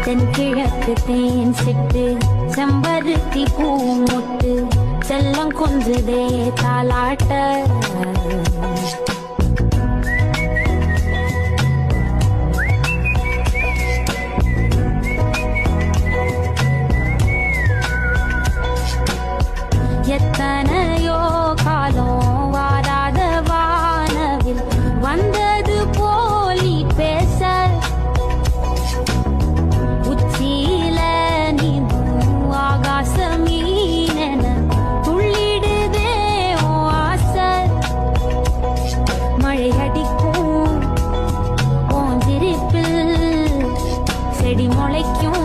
தென்கிழக்கு தேன் சிட்டு செம்பருத்தி பூ முட்டு செல்லம் கொஞ்சதே தாலாட்ட எத்தனையோ காலம் வாராத வானவில் வந்தது போலி பேச உச்சியில நீந்தும் ஆகாச மீனென துள்ளிடுதே ஓ ஆசை மழை அடிக்கும் ஓஞ்சிருப்பில் செடி முளைக்கும்